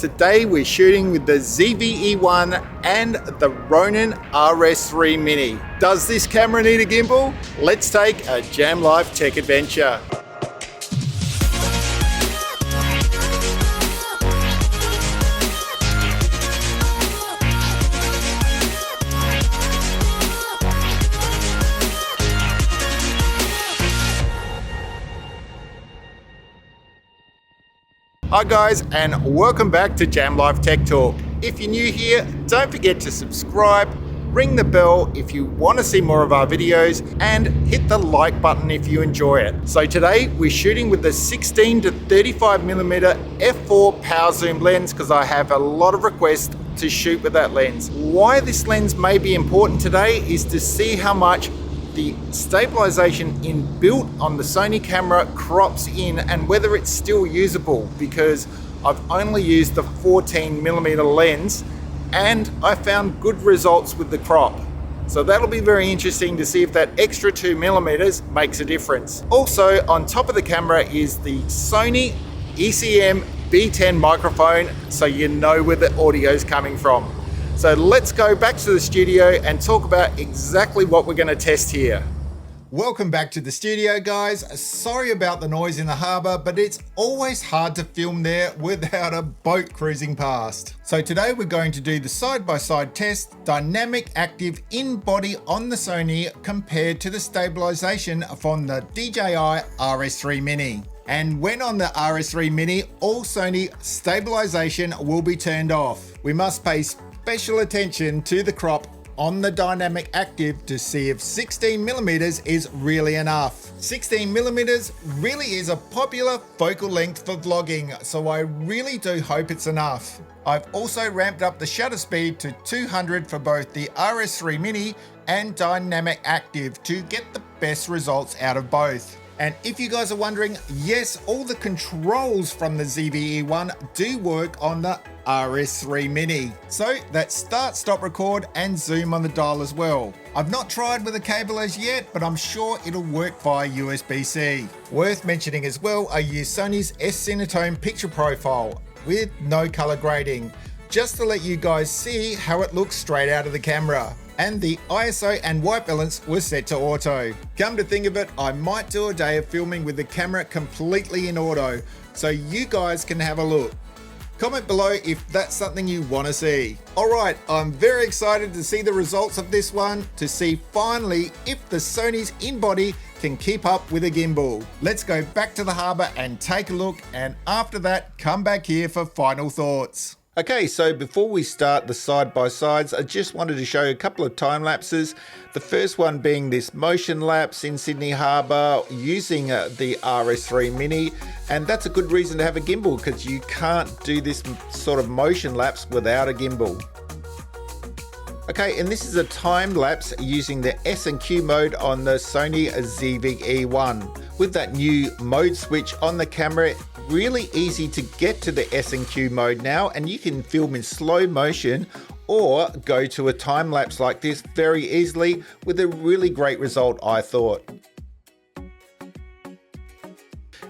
Today we're shooting with the ZV-E1 and the Ronin RS3 Mini. Does this camera need a gimbal? Let's take a Jam Life tech adventure. Hi guys, and welcome back to Jam Life Tech Talk. If you're new here, don't forget to subscribe, ring the bell if you want to see more of our videos, and hit the like button if you enjoy it. So today we're shooting with the 16 to 35mm f4 power zoom lens because I have a lot of requests to shoot with that lens. Why this lens may be important today is to see how much the stabilization inbuilt on the Sony camera crops in and whether it's still usable, because I've only used the 14mm lens and I found good results with the crop. So that'll be very interesting to see if that extra 2mm makes a difference. Also on top of the camera is the Sony ECM-B10 microphone, so you know where the audio is coming from. So let's go back to the studio and talk about exactly what we're going to test here. Welcome back to the studio, guys. Sorry about the noise in the harbour, but it's always hard to film there without a boat cruising past. So today we're going to do the side-by-side test, dynamic active in-body on the Sony compared to the stabilisation from the DJI RS3 Mini. And when on the RS3 Mini, all Sony stabilisation will be turned off. We must pay special attention to the crop on the dynamic active to see if 16mm is really enough. 16mm really is a popular focal length for vlogging, so I really do hope it's enough. I've also ramped up the shutter speed to 200 for both the RS3 Mini and dynamic active to get the best results out of both. And if you guys are wondering, yes, all the controls from the ZV-E1 do work on the RS3 Mini. So that's start, stop, record, and zoom on the dial as well. I've not tried with a cable as yet, but I'm sure it'll work via USB-C. Worth mentioning as well, I use Sony's S-Cinetone picture profile with no color grading, just to let you guys see how it looks straight out of the camera. And the ISO and white balance was set to auto. Come to think of it, I might do a day of filming with the camera completely in auto, so you guys can have a look. Comment below if that's something you want to see. Alright, I'm very excited to see the results of this one, to see finally if the Sony's in-body can keep up with a gimbal. Let's go back to the harbour and take a look, and after that come back here for final thoughts. Okay, so before we start the side-by-sides, I just wanted to show you a couple of time lapses. The first one being this motion lapse in Sydney Harbour using the RS3 Mini, and that's a good reason to have a gimbal because you can't do this sort of motion lapse without a gimbal. Okay, and this is a time lapse using the S&Q mode on the Sony ZV-E1. With that new mode switch on the camera, really easy to get to the S&Q mode now, and you can film in slow motion or go to a time lapse like this very easily with a really great result, I thought.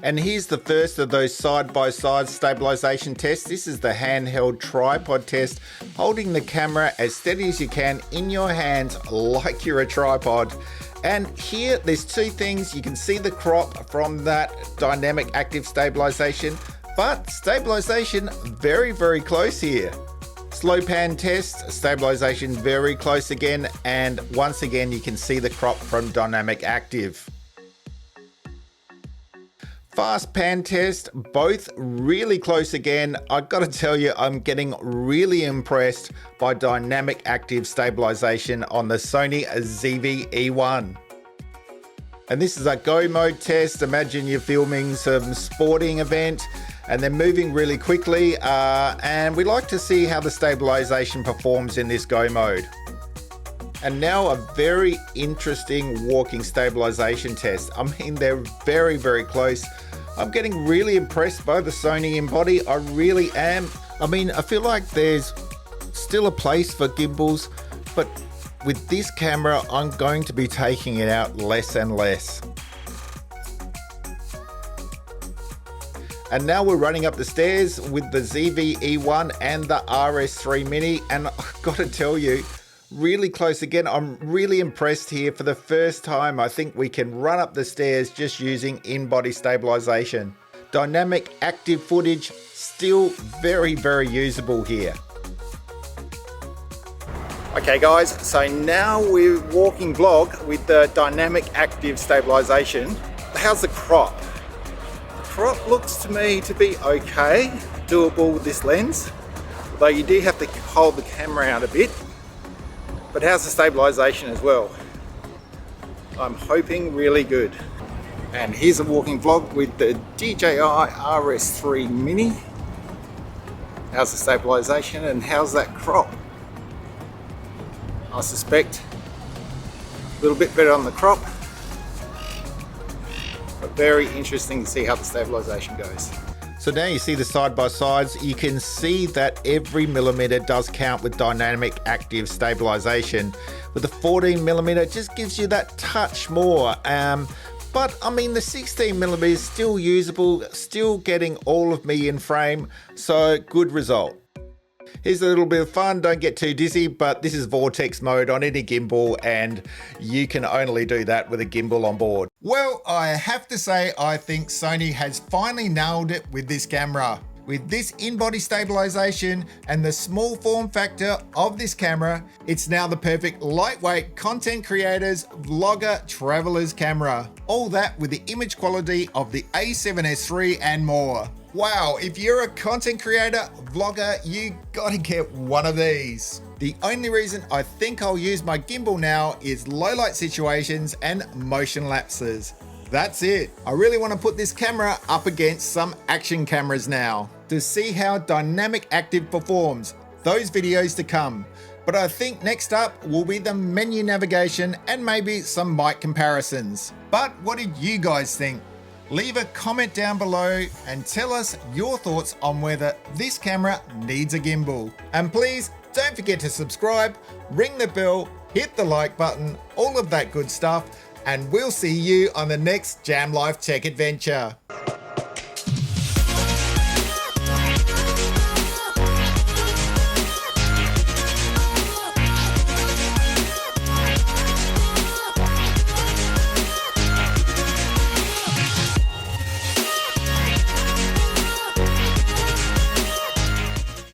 And here's the first of those side-by-side stabilization tests. This is the handheld tripod test, holding the camera as steady as you can in your hands like you're a tripod. And here there's two things. You can see the crop from that dynamic active stabilization, but stabilization very, very close here. Slow pan test, stabilization very close again, and once again you can see the crop from dynamic active. Fast pan test, both really close again. I've got to tell you, I'm getting really impressed by dynamic active stabilization on the Sony ZV-E1. And this is a go mode test. Imagine you're filming some sporting event and they're moving really quickly, and we like to see how the stabilization performs in this go mode. And now a very interesting walking stabilization test. I mean, they're very, very close. I'm getting really impressed by the Sony in-body. I really am. I mean, I feel like there's still a place for gimbals, but with this camera, I'm going to be taking it out less and less. And now we're running up the stairs with the ZV-E1 and the RS3 Mini, and I've got to tell you, really close again. I'm really impressed here. For the first time, I think we can run up the stairs just using in-body stabilization. Dynamic active footage, still very, very usable here. Okay guys, so now we're walking vlog with the dynamic active stabilization. How's the crop? The crop looks to me to be okay, doable with this lens, although you do have to hold the camera out a bit. But how's the stabilization as well? I'm hoping really good. And here's a walking vlog with the DJI RS3 Mini. How's the stabilization and how's that crop? I suspect a little bit better on the crop, but very interesting to see how the stabilization goes. So now you see the side-by-sides, you can see that every millimeter does count with dynamic active stabilization. With the 14mm, it just gives you that touch more. But I mean, the 16mm is still usable, still getting all of me in frame, so good result. Here's a little bit of fun, don't get too dizzy, but this is vortex mode on any gimbal and you can only do that with a gimbal on board. Well, I have to say, I think Sony has finally nailed it with this camera. With this in-body stabilization and the small form factor of this camera, it's now the perfect lightweight content creators, vlogger, travelers camera. All that with the image quality of the A7S III and more. Wow, if you're a content creator, vlogger, you gotta get one of these. The only reason I think I'll use my gimbal now is low light situations and motion lapses. That's it. I really want to put this camera up against some action cameras now to see how dynamic active performs. Those videos to come. But I think next up will be the menu navigation and maybe some mic comparisons. But what did you guys think? Leave a comment down below and tell us your thoughts on whether this camera needs a gimbal. And please don't forget to subscribe, ring the bell, hit the like button, all of that good stuff, and we'll see you on the next Jam Life Tech adventure.